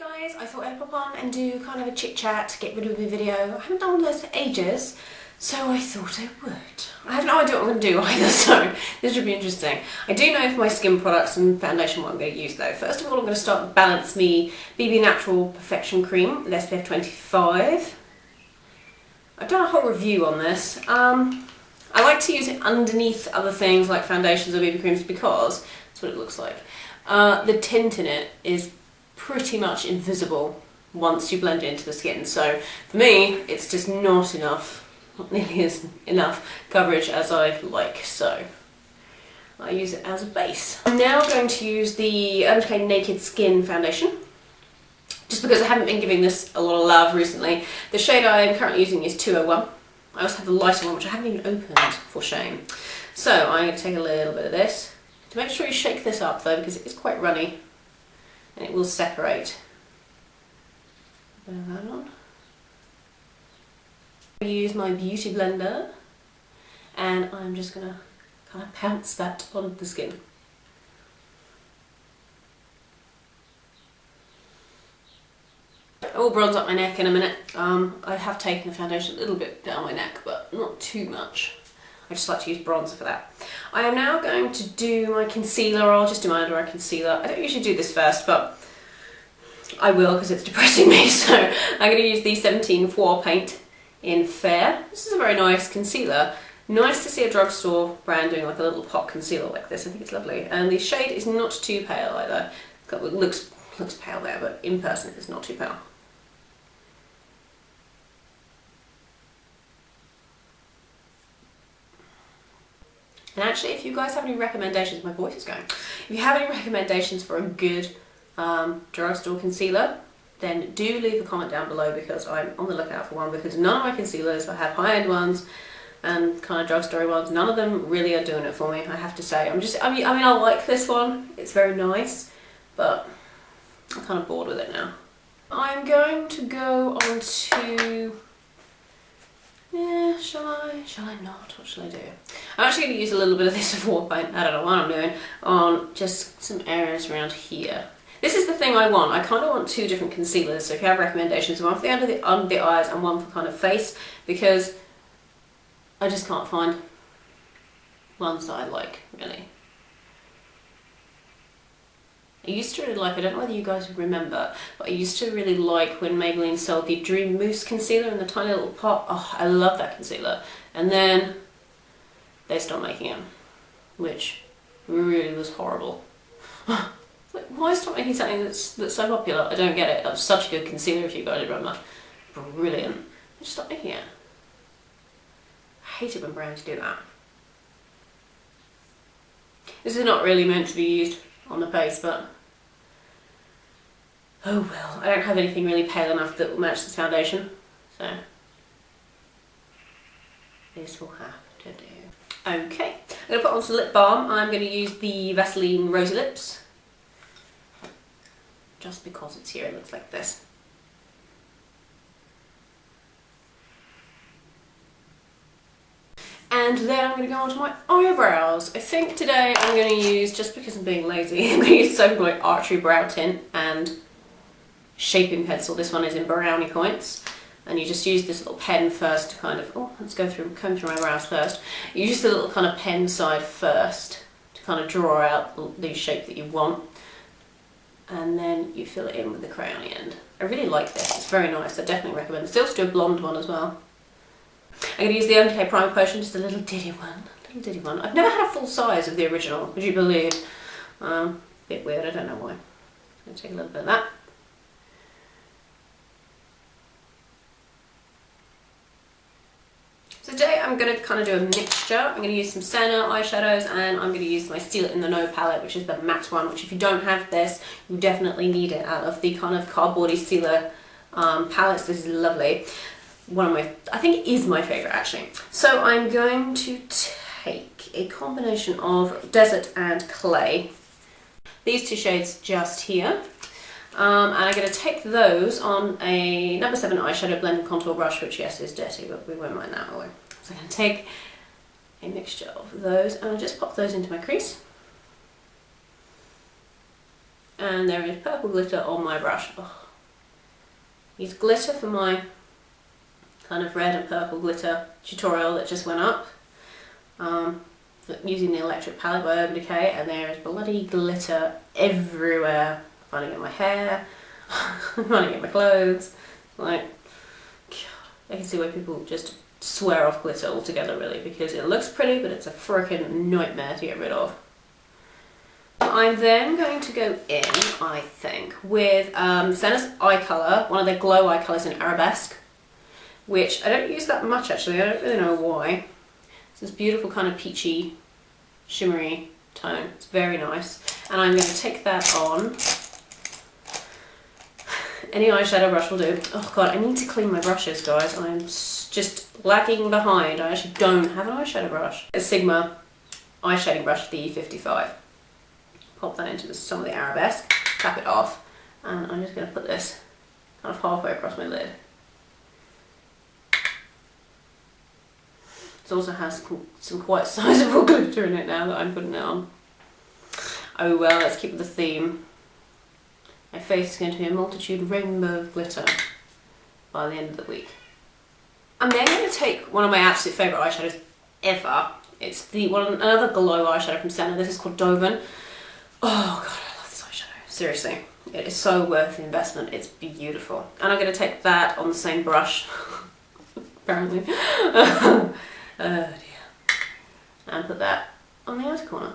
guys, I thought I'd pop on and do kind of a chit chat, get rid of the video. I haven't done one of those for ages, so I thought I would. I have no idea what I'm going to do either, so this should be interesting. I do know for my skin products and foundation what I'm going to use though. First of all, I'm going to start with Balance Me BB Natural Perfection Cream with SPF 25. I've done a whole review on this. I like to use it underneath other things like foundations or BB creams because that's what it looks like. The tint in it is pretty much invisible once you blend it into the skin, so for me it's just not enough, not nearly as enough coverage as I like, so I use it as a base. I'm now going to use the Decay Naked Skin Foundation, just because I haven't been giving this a lot of love recently. The shade I am currently using is 201. I also have the lighter one, which I haven't even opened, for shame. So I'm going to take a little bit of this. To make sure you shake this up though, because it is quite runny and it will separate. A bit of that on. I use my beauty blender and I'm just going to kind of pounce that on the skin. I will bronze up my neck in a minute. I have taken the foundation a little bit down my neck, but not too much. I just like to use bronzer for that. I am now going to do my concealer, or I'll just do my under eye concealer. I don't usually do this first, but I will because it's depressing me. So I'm going to use the 17 Phwoarr paint in Fair. This is a very nice concealer. Nice to see a drugstore brand doing like a little pot concealer like this. I think it's lovely. And the shade is not too pale either. It looks pale there, but in person it's not too pale. And actually, if you guys have any recommendations, my voice is going. If you have any recommendations for a good drugstore concealer, then do leave a comment down below because I'm on the lookout for one, because none of my concealers, I have high-end ones and kind of drugstore ones, none of them really are doing it for me, I have to say. I mean I like this one, it's very nice, but I'm kind of bored with it now. I'm going to go on to... yeah, shall I not? What shall I do? I'm actually going to use a little bit of this Phwoarr paint, I don't know what I'm doing, on just some areas around here. This is the thing I want. I kind of want two different concealers, so if you have recommendations, one for the under the eyes and one for kind of face, because I just can't find ones that I like, really. I used to really like, I don't know whether you guys remember, but I used to really like when Maybelline sold the Dream Mousse concealer in the tiny little pot. Oh, I love that concealer. And then they stopped making it, which really was horrible. Like, why stop making something that's so popular? I don't get it. That was such a good concealer, if you guys remember. Brilliant. They just stopped making it. I hate it when brands do that. This is not really meant to be used on the face, but oh well. I don't have anything really pale enough that will match this foundation, so this will have to do. Okay, I'm going to put on some lip balm. I'm going to use the Vaseline Rosy Lips. Just because it's here, it looks like this. And then I'm going to go on to my eyebrows. I think today I'm going to use, just because I'm being lazy, I'm going to use some like Archery brow tint and shaping pencil. This one is in Brownie points. And you just use this little pen first to kind of, oh, let's comb through my brows first. You use the little kind of pen side first to kind of draw out the shape that you want. And then you fill it in with the crayony end. I really like this, it's very nice, I definitely recommend it. Still do a blonde one as well. I'm going to use the Decay Primer Potion, just a little ditty one. I've never had a full size of the original, would you believe? Bit weird, I don't know why. I'm going to take a little bit of that. So today I'm going to kind of do a mixture. I'm going to use some Senna eyeshadows and I'm going to use my Stila in the No palette, which is the matte one, which if you don't have this, you definitely need it out of the kind of cardboardy Stila palettes. This is lovely. One of my, I think it is my favourite actually. So I'm going to take a combination of Desert and Clay. These two shades just here. And I'm going to take those on a number 7 eyeshadow blend and contour brush, which yes is dirty, but we won't mind that, will we? So I'm going to take a mixture of those and I'll just pop those into my crease. And there is purple glitter on my brush. Oh, use glitter for my kind of red and purple glitter tutorial that just went up. Using the electric palette by Urban Decay, and there is bloody glitter everywhere. I'm finding it in my hair, I'm finding it in my clothes. Like, God, I can see why people just swear off glitter altogether, really, because it looks pretty, but it's a freaking nightmare to get rid of. I'm then going to go in, I think, with Senna's eye colour, one of their glow eye colours in Arabesque, which I don't use that much actually. I don't really know why. It's this beautiful kind of peachy, shimmery tone. It's very nice. And I'm going to take that on. Any eyeshadow brush will do. Oh god, I need to clean my brushes, guys. I'm just lagging behind. I actually don't have an eyeshadow brush. A Sigma eyeshading brush, the E55. Pop that into some of the Arabesque, tap it off, and I'm just going to put this kind of halfway across my lid. It also has some quite sizable glitter in it now that I'm putting it on. Oh well, let's keep with the theme. My face is going to be a multitude rainbow of glitter by the end of the week. I'm then going to take one of my absolute favourite eyeshadows ever. It's another glow eyeshadow from Senna. This is Cordovan. Oh god, I love this eyeshadow. Seriously, it is so worth the investment. It's beautiful. And I'm going to take that on the same brush, apparently. Oh dear. And put that on the outer corner.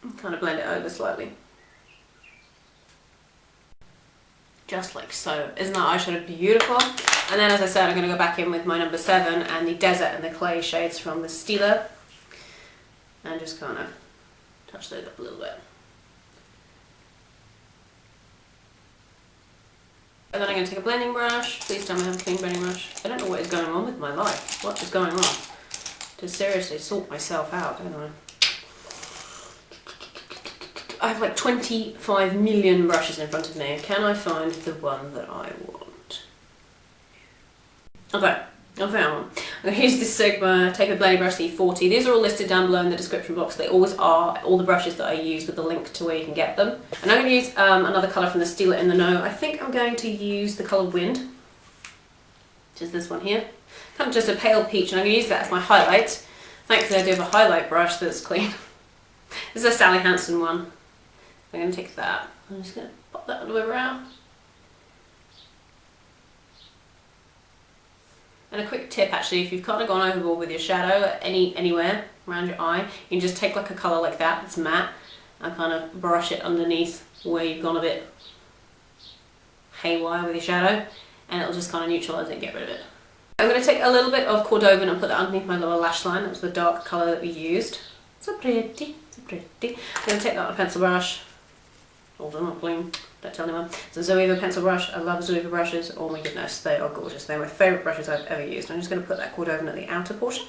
And kind of blend it over slightly. Just like so. Isn't that eyeshadow beautiful? And then, as I said, I'm going to go back in with my number 7 and the Desert and the Clay shades from the Stila. And just kind of touch those up a little bit. And then I'm going to take a blending brush. Please tell me I have a clean blending brush. I don't know what is going on with my life. What is going on? To seriously sort myself out, don't I? I have like 25 million brushes in front of me. Can I find the one that I want? Okay, I found one. I'm going to use this Sigma Tapered Blending Brush E40. These are all listed down below in the description box. They always are, all the brushes that I use, with the link to where you can get them. And I'm going to use another colour from the Stila in the Know. I think I'm going to use the colour Wind, which is this one here. Kind of just a pale peach, and I'm going to use that as my highlight. Thankfully I do have a highlight brush that's clean. This is a Sally Hansen one. I'm going to take that. I'm just going to pop that on the way around. And a quick tip actually, if you've kind of gone overboard with your shadow anywhere around your eye, you can just take like a colour like that that's matte and kind of brush it underneath where you've gone a bit haywire with your shadow, and it'll just kind of neutralise it and get rid of it. I'm going to take a little bit of Cordovan and put that underneath my lower lash line. That was the dark colour that we used. So pretty, so pretty. I'm going to take that on a pencil brush. Hold on, not clean. Don't tell anyone. It's a Zoeva pencil brush. I love Zoeva brushes. Oh my goodness, they are gorgeous. They're my favourite brushes I've ever used. I'm just going to put that Cordovan at the outer portion.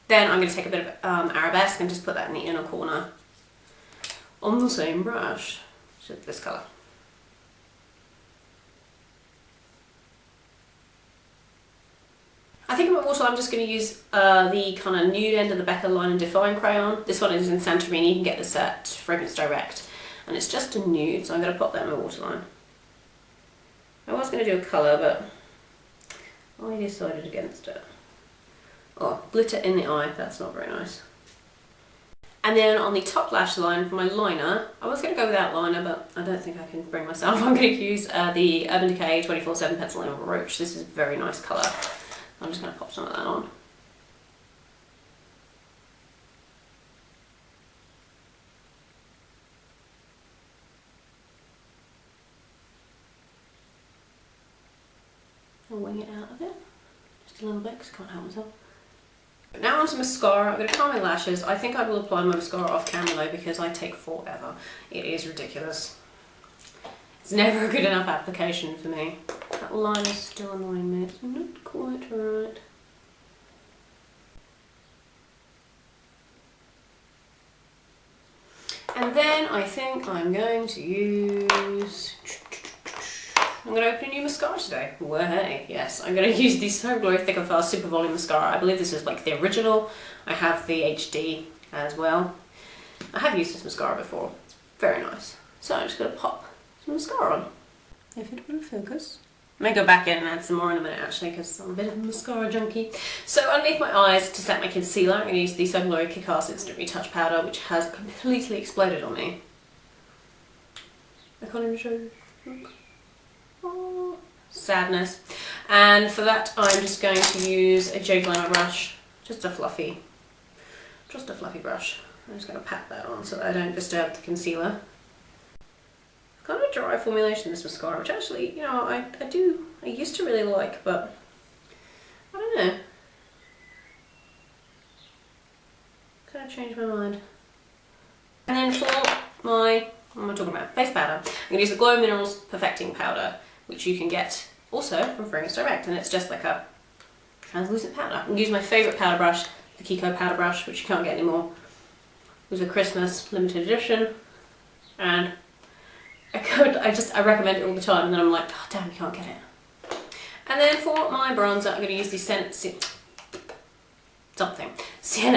Then I'm going to take a bit of Arabesque and just put that in the inner corner on the same brush. So this colour. I think in my waterline I'm just going to use the kind of nude end of the Becca Line and Define crayon. This one is in Santorini. You can get this at Fragrance Direct. And it's just a nude, so I'm going to pop that in my waterline. I was going to do a colour, but I decided against it. Oh, glitter in the eye. That's not very nice. And then on the top lash line for my liner, I was going to go without liner, but I don't think I can bring myself. I'm going to use the Urban Decay 24/7 pencil in Roach. This is a very nice colour. I'm just going to pop some of that on. I'll wing it out a bit, just a little bit because I can't help myself. Now onto mascara. I'm going to curl my lashes. I think I will apply my mascara off camera though because I take forever. It is ridiculous. It's never a good enough application for me. That line is still annoying me. It's not quite right. And then I think I'm going to use I'm going to open a new mascara today. Well, hey, yes, I'm going to use the So Glow Thick and Fast Super Volume Mascara. I believe this is like the original. I have the HD as well. I have used this mascara before. It's very nice. So I'm just going to pop some mascara on. If it will focus. I may go back in and add some more in a minute actually because I'm a bit of a mascara junkie. So underneath my eyes to set my concealer, I'm going to use the So Glow Kick-Ass Instant Retouch Powder, which has completely exploded on me. I can't even show you. Look. Oh, sadness. And for that I'm just going to use a J Glamour brush, just a fluffy brush. I'm just going to pat that on so that I don't disturb the concealer. Kind of a dry formulation, this mascara, which actually, you know, I used to really like, but I don't know. Kind of changed my mind. And then for my, what am I talking about? Face powder. I'm going to use the Glow Minerals Perfecting Powder, which you can get also from Fragrance Direct, and it's just like a translucent powder. I'm going to use my favourite powder brush, the Kiko powder brush, which you can't get anymore. It was a Christmas limited edition, and I recommend it all the time, and then I'm like, oh damn, you can't get it. And then for my bronzer, I'm going to use the Sienna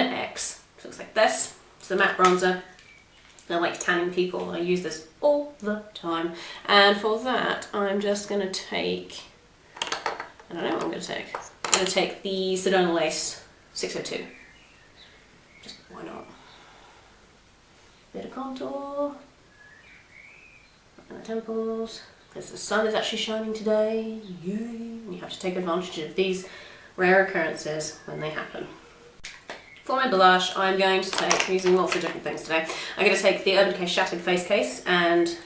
X. It looks like this. It's a matte bronzer. I like tanning people. I use this all the time. And for that, I'm just going to take, I don't know what I'm going to take. I'm going to take the Sedona Lace 602. Just why not? Bit of contour. And the temples, because the sun is actually shining today. Yay! And you have to take advantage of these rare occurrences when they happen. For my blush, I'm going to take, I'm using lots of different things today. I'm going to take the Urban Decay Shattered Face Case, and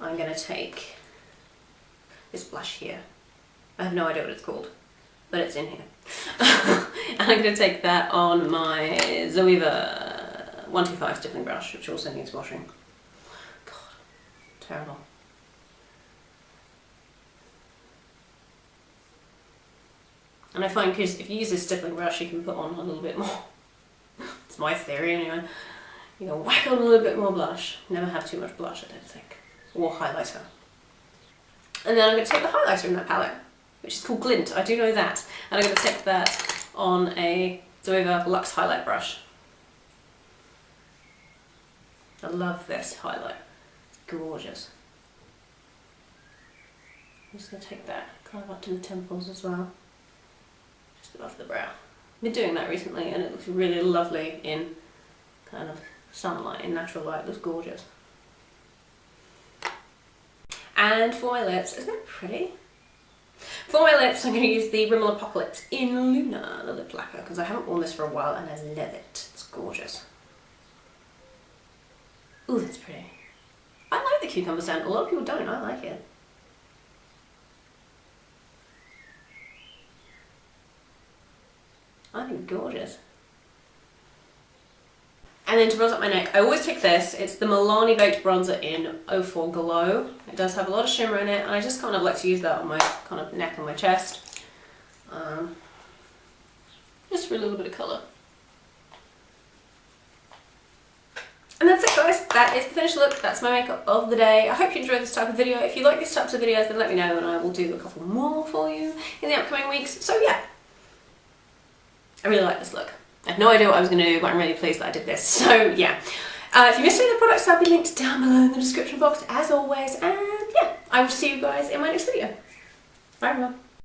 I'm going to take this blush here. I have no idea what it's called, but it's in here. And I'm going to take that on my Zoeva 125 stippling brush, which also needs washing. Terrible. And I find because if you use this stippling brush, you can put on a little bit more. It's my theory anyway. You know, whack on a little bit more blush. Never have too much blush, I don't think. Or highlighter. And then I'm going to take the highlighter in that palette, which is called Glint. I do know that. And I'm going to take that on a Zoeva Luxe highlight brush. I love this highlight. Gorgeous. I'm just going to take that kind of up to the temples as well, just above the brow. I've been doing that recently and it looks really lovely in kind of sunlight, in natural light. It looks gorgeous. And for my lips, isn't it pretty? For my lips I'm going to use the Rimmel Apocalips in Luna, the lip lacquer, because I haven't worn this for a while and I love it. It's gorgeous. Ooh, that's pretty. I like the cucumber scent. A lot of people don't. I like it. I think it's gorgeous. And then to bronze up my neck, I always take this. It's the Milani Baked Bronzer in 04 Glow. It does have a lot of shimmer in it, and I just kind of like to use that on my kind of neck and my chest. Just for a little bit of colour. And that's it guys, that is the finished look, that's my makeup of the day. I hope you enjoyed this type of video. If you like these types of videos then let me know and I will do a couple more for you in the upcoming weeks. So yeah, I really like this look. I had no idea what I was going to do, but I'm really pleased that I did this. So yeah, if you missed any of the products they'll be linked down below in the description box as always, and yeah, I will see you guys in my next video. Bye everyone.